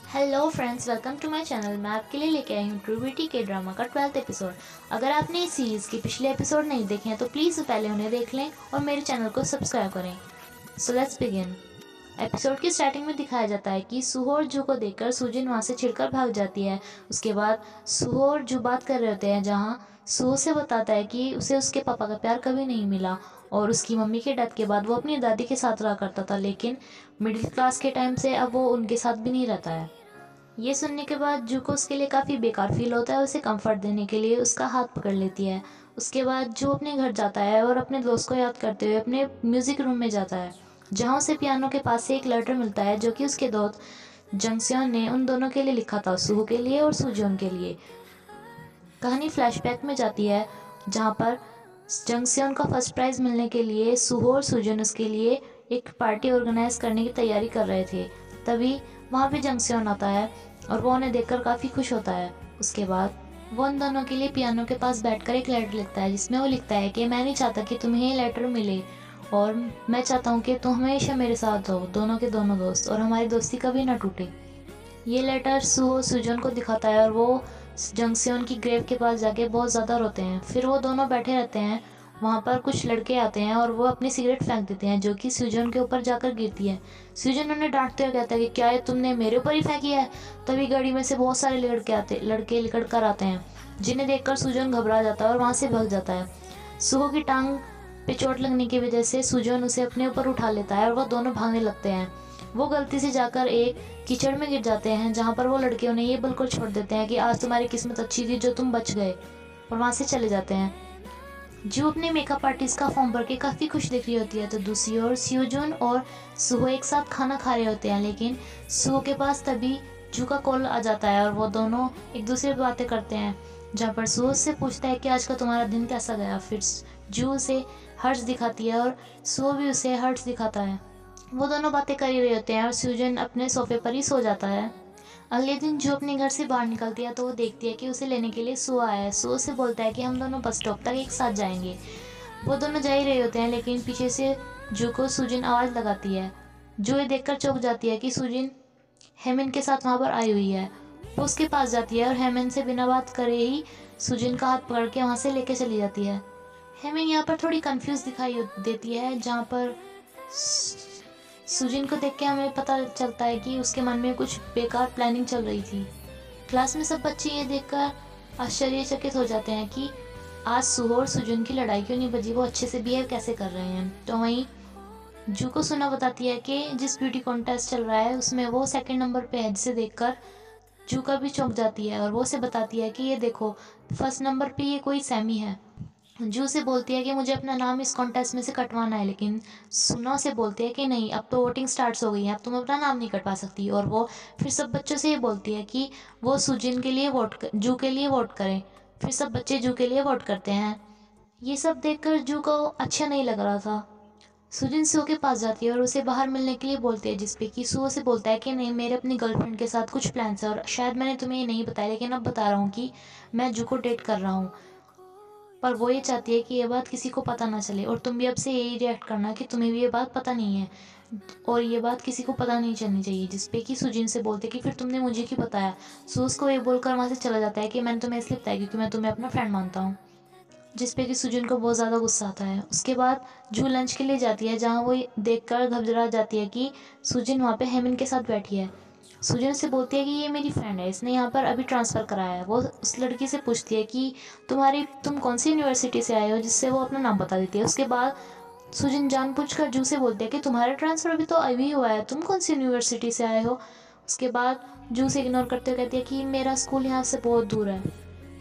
Hello friends, welcome to my channel. मैं आपके लिए लेके आई हूँ ट्रू ब्यूटी के ड्रामा का 12th एपिसोड। अगर आपने इस सीरीज़ के पिछले एपिसोड नहीं देखे हैं तो प्लीज़ पहले उन्हें देख लें और मेरे चैनल को सब्सक्राइब करें। So let's begin. एपिसोड की स्टार्टिंग में दिखाया जाता है कि सुहो और जू को देखकर सुजिन वहाँ से छिड़कर भाग जाती है। उसके बाद सुहो और जू बात कर रहे होते हैं, जहाँ सुहो से बताता है कि उसे उसके पापा का प्यार कभी नहीं मिला और उसकी मम्मी के डेथ के बाद वो अपनी दादी के साथ रहा करता था, लेकिन मिडिल क्लास के टाइम से अब वो उनके साथ भी नहीं रहता है। ये सुनने के बाद जू को उसके लिए काफ़ी बेकार फील होता है। उसे कंफर्ट देने के लिए उसका हाथ पकड़ लेती है। उसके बाद जू अपने घर जाता है और अपने दोस्त को याद करते हुए अपने म्यूज़िक रूम में जाता है, जहाँ उसे पियानो के पास से एक लेटर मिलता है जो कि उसके दोस्त जंगसियोन ने उन दोनों के लिए लिखा था, सुहो के लिए और सुजोन के लिए। कहानी फ्लैशबैक में जाती है, जहाँ पर जंगसियोन का फर्स्ट प्राइज़ मिलने के लिए सुहो और सुजन उसके लिए एक पार्टी ऑर्गेनाइज करने की तैयारी कर रहे थे। तभी वहाँ पे जंगसियोन आता है और वो उन्हें देखकर काफ़ी खुश होता है। उसके बाद वो उन दोनों के लिए पियानो के पास बैठकर एक लेटर लिखता है, जिसमें वो लिखता है कि मैं नहीं चाहता कि तुम्हें ये लेटर मिले और मैं चाहता हूँ कि तुम हमेशा मेरे साथ रहो, दोनों के दोनों दोस्त, और हमारी दोस्ती कभी ना टूटे। ये लेटर सुहो सुजन को दिखाता है और वो जंगसियोन की ग्रेव के पास जाके बहुत ज़्यादा रोते हैं। फिर वो दोनों बैठे रहते हैं। वहाँ पर कुछ लड़के आते हैं और वो अपनी सिगरेट फेंक देते हैं, जो कि सुजन के ऊपर जाकर गिरती है। सुजन उन्हें डांटते हुए कहता है कि क्या ये तुमने मेरे ऊपर ही फेंकी है। तभी गाड़ी में से बहुत सारे लड़के निकल कर आते हैं, जिन्हें देखकर सुजन घबरा जाता है और वहाँ से भाग जाता है। सुहो की टांग पे चोट लगने की वजह से सुजन उसे अपने ऊपर उठा लेता है और वो दोनों भागने लगते हैं। वो गलती से जाकर एक कीचड़ में गिर जाते हैं, जहाँ पर वो लड़के उन्हें ये बिल्कुल छोड़ देते हैं कि आज तुम्हारी किस्मत अच्छी थी जो तुम बच गए, और वहाँ से चले जाते हैं। जू अपने मेकअप आर्टिस्ट का फॉर्म भर के काफ़ी खुश दिख रही होती है, तो दूसरी ओर स्यूजन और सुहो एक साथ खाना खा रहे होते हैं, लेकिन सुहो के पास तभी जू का कॉल आ जाता है और वो दोनों एक दूसरे पर बातें करते हैं, जहाँ पर सुहो से पूछता है कि आज का तुम्हारा दिन कैसा गया। फिर जू उसे हर्ष दिखाती है और सुहो भी उसे हर्ष दिखाता है। वो दोनों बातें कर ही रहे होते हैं और स्यूजन अपने सोफे पर ही सो जाता है। अगले दिन जो अपने घर से बाहर निकलती है तो वो देखती है कि उसे लेने के लिए सो आया है। सो से बोलता है कि हम दोनों बस स्टॉप तक एक साथ जाएंगे। वो दोनों जा ही रहे होते हैं, लेकिन पीछे से जू को सुजिन आवाज़ लगाती है। जू ये देखकर चौंक जाती है कि सुजिन हेमिन के साथ वहाँ पर आई हुई है। वो उसके पास जाती है और हेमिन से बिना बात करे ही सुजिन का हाथ पकड़ के वहाँ से लेके चली जाती है। हेमिन यहाँ पर थोड़ी कंफ्यूज दिखाई देती है, जहाँ पर सुजिन को देख के हमें पता चलता है कि उसके मन में कुछ बेकार प्लानिंग चल रही थी। क्लास में सब बच्चे ये देखकर आश्चर्यचकित हो जाते हैं कि आज सुहो और सुजिन की लड़ाई क्यों नहीं बजी, वो अच्छे से बिहेव कैसे कर रहे हैं। तो वहीं जू को सुना बताती है कि जिस ब्यूटी कॉन्टेस्ट चल रहा है उसमें वो सेकंड नंबर पे है, जिसे देखकर जू का भी चौंक जाती है और वो उसे बताती है कि ये देखो, फर्स्ट नंबर पे ये कोई सैमी है। जू से बोलती है कि मुझे अपना नाम इस कॉन्टेस्ट में से कटवाना है, लेकिन सुनो से बोलती है कि नहीं, अब तो वोटिंग स्टार्ट हो गई है, अब तुम अपना नाम नहीं कटवा सकती। और वो फिर सब बच्चों से ये बोलती है कि वो सुजिन के लिए जू के लिए वोट करें। फिर सब बच्चे जू के लिए वोट करते हैं। ये सब देखकर जू को अच्छा नहीं लग रहा था। सुजिन सुहो के पास जाती है और उसे बाहर मिलने के लिए बोलती है, जिसपे कि सुहो से बोलता है कि नहीं, मेरे अपनी गर्लफ्रेंड के साथ कुछ प्लान्स है और शायद मैंने तुम्हें ये नहीं बताया, लेकिन अब बता रहा हूँ कि मैं जू को डेट कर रहा हूँ। पर वो ये चाहती है कि ये बात किसी को पता ना चले, और तुम भी अब से यही रिएक्ट करना कि तुम्हें भी ये बात पता नहीं है और ये बात किसी को पता नहीं चलनी चाहिए। जिसपे कि सुजिन से बोलते कि फिर तुमने मुझे क्यों बताया। सूस को ये बोलकर वहाँ से चला जाता है कि मैंने तुम्हें इसलिए बताया क्योंकि मैं तुम्हें अपना फ्रेंड मानता हूँ। जिसपे कि सुजिन को बहुत ज़्यादा गुस्सा आता है। उसके बाद जू लंच के लिए जाती है, जहाँ वो देखकर घबरा जाती है कि सुजिन वहाँ पे हेमिन के साथ बैठी है। सुजन से बोलती है कि ये मेरी फ्रेंड है, इसने यहाँ पर अभी ट्रांसफ़र कराया है। वो उस लड़की से पूछती है कि तुम कौन सी यूनिवर्सिटी से आए हो, जिससे वो अपना नाम बता देती है। उसके बाद सुजन जानबूझकर जू से बोलती है कि तुम्हारा ट्रांसफ़र अभी तो अभी हुआ है, तुम कौन सी यूनिवर्सिटी से आए हो। उसके बाद जू से इग्नोर करते हुए कहती है कि मेरा स्कूल यहाँ से बहुत दूर है।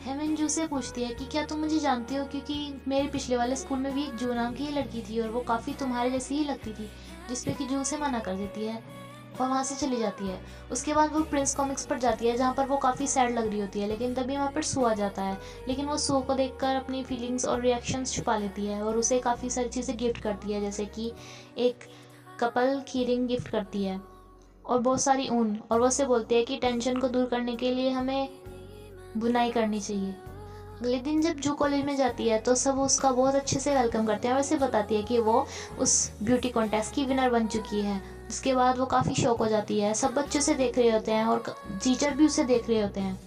हेमिन जू से पूछती है कि क्या तुम मुझे जानती हो, क्योंकि मेरे पिछले वाले स्कूल में भी एक जू नाम की ही लड़की थी और वो काफ़ी तुम्हारे जैसी ही लगती थी। जिसपे कि जू से मना कर देती है और वहाँ से चली जाती है। उसके बाद वो प्रिंस कॉमिक्स पर जाती है, जहाँ पर वो काफ़ी सैड लग रही होती है, लेकिन तभी वहाँ पर सू आ जाता है। लेकिन वो सू को देखकर अपनी फीलिंग्स और रिएक्शंस छुपा लेती है और उसे काफ़ी सारी चीज़ें गिफ्ट करती है, जैसे कि एक कपल की रिंग गिफ्ट करती है और बहुत सारी ऊन। और वो उसे बोलती है कि टेंशन को दूर करने के लिए हमें बुनाई करनी चाहिए। अगले दिन जब जू कॉलेज में जाती है तो सब उसका बहुत अच्छे से वेलकम करते हैं और उसे बताती है कि वो उस ब्यूटी कॉन्टेस्ट की विनर बन चुकी है। इसके बाद वो काफ़ी शॉक हो जाती है। सब बच्चे उसे देख रहे होते हैं और टीचर भी उसे देख रहे होते हैं।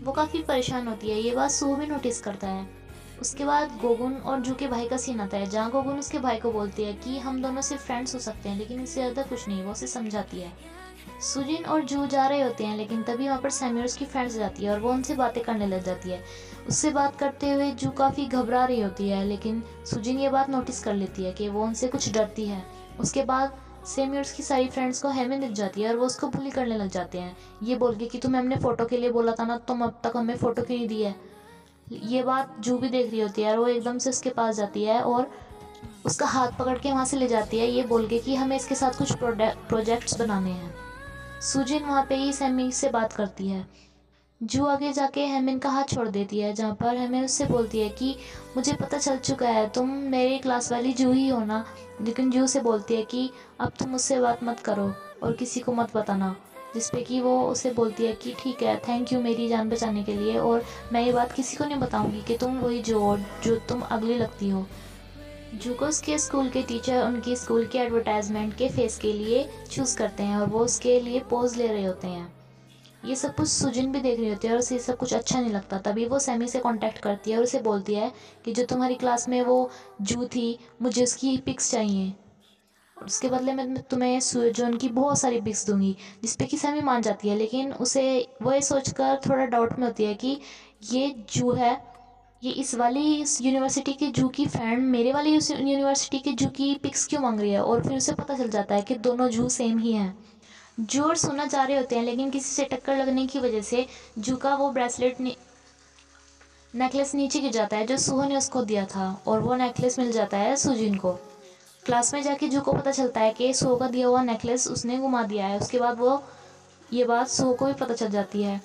वो काफ़ी परेशान होती है। ये बात सू भी नोटिस करता है। उसके बाद गोगुन और जू के भाई का सीन आता है, जहाँ गोगुन उसके भाई को बोलती है कि हम दोनों सिर्फ फ्रेंड्स हो सकते हैं, लेकिन इससे ज़्यादा कुछ नहीं। वो उसे समझाती है। सुजिन और जू जा रहे होते हैं, लेकिन तभी वहाँ पर सैमी और उसकी फ्रेंड्स जाती है और वो उनसे बातें करने लग जाती है। उससे बात करते हुए जू काफ़ी घबरा रही होती है, लेकिन सुजिन ये बात नोटिस कर लेती है कि वो उनसे कुछ डरती है। उसके बाद सैमी और उसकी सारी फ्रेंड्स को हेमी दिख जाती है और वो उसको बुली करने लग जाते हैं, ये बोल के कि तुम्हें हमने फ़ोटो के लिए बोला था ना, तुम अब तक हमें फ़ोटो क्यों नहीं दी है। ये बात जू भी देख रही होती है और वो एकदम से उसके पास जाती है और उसका हाथ पकड़ के वहाँ से ले जाती है, ये बोल के कि हमें इसके साथ कुछ प्रोजेक्ट्स बनाने हैं। सुजिन वहाँ पे ही सैमी से बात करती है। जू आगे जाके हेमिन का हाथ छोड़ देती है, जहाँ पर हेमिन उससे बोलती है कि मुझे पता चल चुका है, तुम मेरी क्लास वाली जू ही हो ना। लेकिन जू से बोलती है कि अब तुम मुझसे बात मत करो और किसी को मत बताना। जिस पे कि वो उसे बोलती है कि ठीक है, थैंक यू मेरी जान बचाने के लिए, और मैं ये बात किसी को नहीं बताऊंगी कि तुम वही जो तुम अगली लगती हो। जूकोस के स्कूल के टीचर उनकी स्कूल के एडवर्टाइजमेंट के फेस के लिए चूज़ करते हैं और वो उसके लिए पोज ले रहे होते हैं। ये सब कुछ सुजिन भी देख रही होती है और उसे सब कुछ अच्छा नहीं लगता। तभी वो सैमी से कांटेक्ट करती है और उसे बोलती है कि जो तुम्हारी क्लास में वो जू थी, मुझे उसकी पिक्स चाहिए और उसके बदले में मैं तुम्हें सुजोन की बहुत सारी पिक्स दूंगी। जिसपे कि सैमी मान जाती है, लेकिन उसे वो ये सोचकर थोड़ा डाउट में होती है कि ये जू है, ये इस यूनिवर्सिटी के जू की फ्रेंड मेरे वाली उस यूनिवर्सिटी के जू की पिक्स क्यों मांग रही है। और फिर उसे पता चल जाता है कि दोनों जू सेम ही हैं। जू और सोना जा रहे होते हैं, लेकिन किसी से टक्कर लगने की वजह से जू का वो ब्रेसलेट नेकलेस नीचे गिर जाता है जो सुहो ने उसको दिया था, और वो नेकलेस मिल जाता है सुजिन को। क्लास में जाके जू को पता चलता है कि सुहो का दिया हुआ नेकलेस उसने घुमा दिया है। उसके बाद वो ये बात सुहो को भी पता चल जाती है।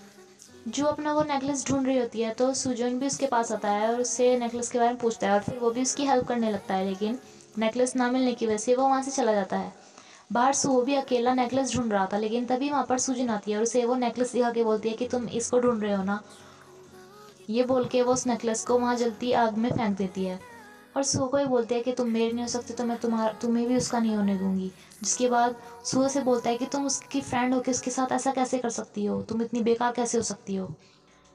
जो अपना वो नेकलेस ढूंढ रही होती है, तो सुजन भी उसके पास आता है और उससे नेकलेस के बारे में पूछता है और फिर वो भी उसकी हेल्प करने लगता है, लेकिन नेकलेस ना मिलने की वजह से वो वहाँ से चला जाता है। बाहर सुहो भी अकेला नेकलेस ढूंढ रहा था, लेकिन तभी वहाँ पर सुजन आती है और उसे वो नेकलेस दिखा के बोलती है कि तुम इसको ढूंढ रहे हो ना। ये बोल के वो उस नेकलेस को वहाँ जलती आग में फेंक देती है और सुहो को ही बोलती है कि तुम मेरे नहीं हो सकते, तो मैं तुम्हें भी उसका नहीं होने दूंगी। जिसके बाद सुहो से बोलता है कि तुम उसकी फ्रेंड हो के उसके साथ ऐसा कैसे कर सकती हो, तुम इतनी बेकार कैसे हो सकती हो।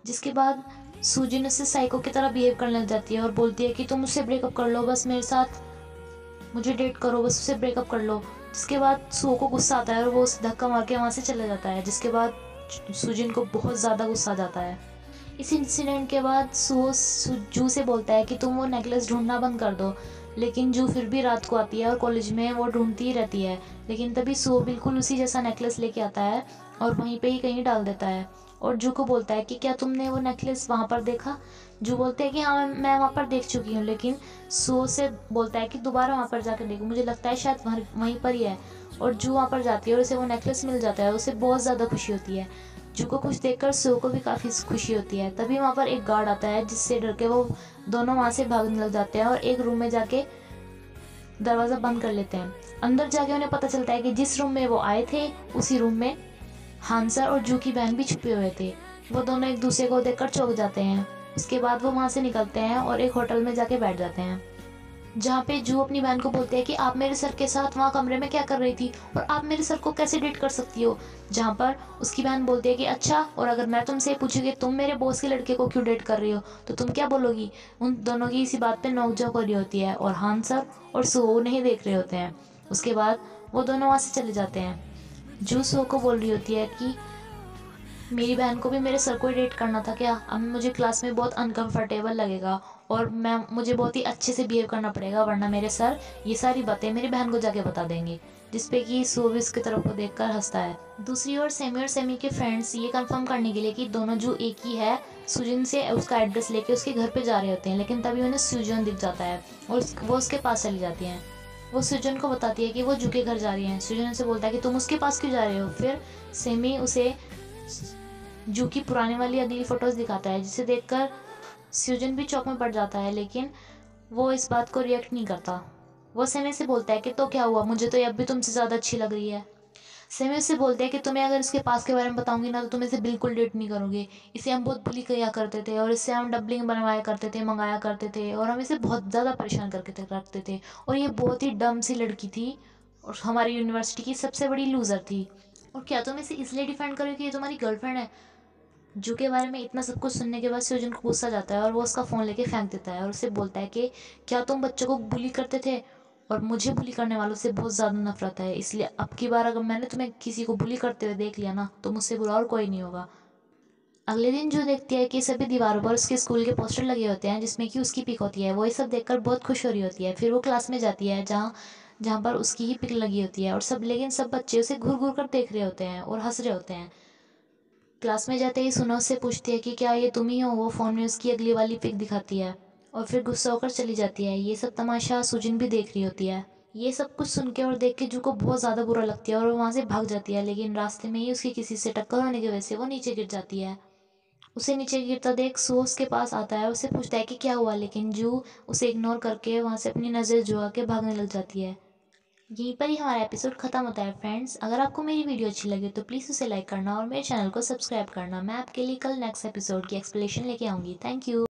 जिसके बाद सुजिन उससे साइको की तरह बिहेव करने लग जाती है और बोलती है कि तुम उससे ब्रेकअप कर लो, बस मेरे साथ मुझे डेट करो, बस उससे ब्रेकअप कर लो। जिसके बाद सुहो को गुस्सा आता है और वो उसे धक्का मार के वहाँ से चला जाता है। जिसके बाद सुजिन को बहुत ज़्यादा गुस्सा आ जाता है। इस इंसिडेंट के बाद सुहो जू से बोलता है कि तुम वो नेकलेस ढूंढना बंद कर दो, लेकिन जू फिर भी रात को आती है और कॉलेज में वो ढूंढती ही रहती है। लेकिन तभी सुहो बिल्कुल उसी जैसा नेकलेस लेके आता है और वहीं पे ही कहीं डाल देता है और जू को बोलता है कि क्या तुमने वो नेकलेस वहाँ पर देखा। जू बोलते हैं कि हाँ मैं वहाँ पर देख चुकी हूँ, लेकिन सुहो से बोलता है कि दोबारा वहाँ पर जाकर देखो, मुझे लगता है शायद वहीं पर ही है। और जू वहाँ पर जाती है और उसे वो नेकलेस मिल जाता है। उसे बहुत ज़्यादा खुशी होती है। जू को कुछ देखकर सुहो को भी काफ़ी खुशी होती है। तभी वहाँ पर एक गार्ड आता है, जिससे डर के वो दोनों वहाँ से भागने लग जाते हैं और एक रूम में जाके दरवाज़ा बंद कर लेते हैं। अंदर जाके उन्हें पता चलता है कि जिस रूम में वो आए थे उसी रूम में हांसर और जू की बहन भी छुपे हुए थे। वो दोनों एक दूसरे को देखकर चौंक जाते हैं। उसके बाद वो वहाँ से निकलते हैं और एक होटल में जाके बैठ जाते हैं, जहाँ पे जू अपनी बहन को बोलते हैं कि आप मेरे सर के साथ वहाँ कमरे में क्या कर रही थी और आप मेरे सर को कैसे डेट कर सकती हो। जहाँ पर उसकी बहन बोलती है कि अच्छा, और अगर मैं तुमसे पूछूंगी तुम मेरे बॉस के लड़के को क्यों डेट कर रही हो तो तुम क्या बोलोगी। उन दोनों की इसी बात पे नोकझोंक हो रही होती है और हान सर और सुहो नहीं देख रहे होते हैं। उसके बाद वो दोनों वहाँ से चले जाते हैं। जू सुहो को बोल रही होती है कि मेरी बहन को भी मेरे सर को ही डेट करना था क्या, अब मुझे क्लास में बहुत अनकंफर्टेबल लगेगा और मुझे बहुत ही अच्छे से बिहेव करना पड़ेगा, वरना मेरे सर ये सारी बातें मेरी बहन को जाके बता देंगे। जिसपे कि सोविस की तरफ को देखकर हंसता है। दूसरी ओर सेमी और सेमी के फ्रेंड्स ये कंफर्म करने के लिए कि दोनों जो एक ही है, सुजिन से उसका एड्रेस लेके उसके घर पे जा रहे होते हैं, लेकिन तभी उन्हें सुजन दिख जाता है और वो उसके पास चली जाती हैं। वो सुजन को बताती है कि वो जू के घर जा रही हैं। सुजन उसे बोलता है कि तुम उसके पास क्यों जा रहे हो। फिर सेमी उसे जू की पुराने वाली अगली फ़ोटोज़ दिखाता है, जिसे देखकर स्यूजन भी चौक में पड़ जाता है, लेकिन वो इस बात को रिएक्ट नहीं करता। वो सेमी से बोलता है कि तो क्या हुआ, मुझे तो ये अब भी तुमसे ज़्यादा अच्छी लग रही है। सेमी उससे बोलते हैं कि तुम्हें अगर इसके पास के बारे में बताऊंगी ना तो तुम इसे बिल्कुल डेट नहीं करोगे। इसे हम बहुत बुली किया करते थे और इससे हम डबलिंग बनवाया करते थे, मंगाया करते थे और हम इसे बहुत ज़्यादा परेशान करके रखते थे और ये बहुत ही डम सी लड़की थी। और हमारी यूनिवर्सिटी की सबसे बड़ी लूज़र थी। और क्या तुम इसे इसलिए डिफेंड करोगे कि ये तुम्हारी गर्लफ्रेंड है? जू के बारे में इतना सब कुछ सुनने के बाद सुजन को गुस्सा जाता है और वो उसका फ़ोन लेके फेंक देता है और उससे बोलता है कि क्या तुम बच्चों को बुली करते थे, और मुझे बुली करने वालों से बहुत ज़्यादा नफरत है, इसलिए अब की बार अगर मैंने तुम्हें किसी को बुली करते हुए देख लिया ना तो मुझसे बुरा और कोई नहीं होगा। अगले दिन जो देखती है कि सभी दीवारों पर उसके स्कूल के पोस्टर लगे होते हैं जिसमें कि उसकी पिक होती है। वो ये सब देखकर बहुत खुश हो रही होती है। फिर वो क्लास में जाती है जहाँ जहाँ पर उसकी ही पिक लगी होती है और लेकिन सब बच्चे उसे घूर घूर कर देख रहे होते हैं और हंस रहे होते हैं। क्लास में जाते ही सुनो उससे पूछती है कि क्या ये तुम ही हो। वो फ़ोन में उसकी अगली वाली पिक दिखाती है और फिर गुस्सा होकर चली जाती है। ये सब तमाशा सुजिन भी देख रही होती है। ये सब कुछ सुन के और देख के जू को बहुत ज़्यादा बुरा लगती है और वो वहाँ से भाग जाती है, लेकिन रास्ते में ही उसकी किसी से टक्कर होने की वजह से वो नीचे गिर जाती है। उसे नीचे गिरता देख सू उसके पास आता है, उससे पूछता है कि क्या हुआ, लेकिन जू उसे इग्नोर करके वहाँ से अपनी नज़र झुका के भागने लग जाती है। यहीं पर ही हमारा एपिसोड खत्म होता है फ्रेंड्स। अगर आपको मेरी वीडियो अच्छी लगे तो प्लीज़ उसे लाइक करना और मेरे चैनल को सब्सक्राइब करना। मैं आपके लिए कल नेक्स्ट एपिसोड की एक्सप्लेनेशन लेके आऊँगी। Thank you.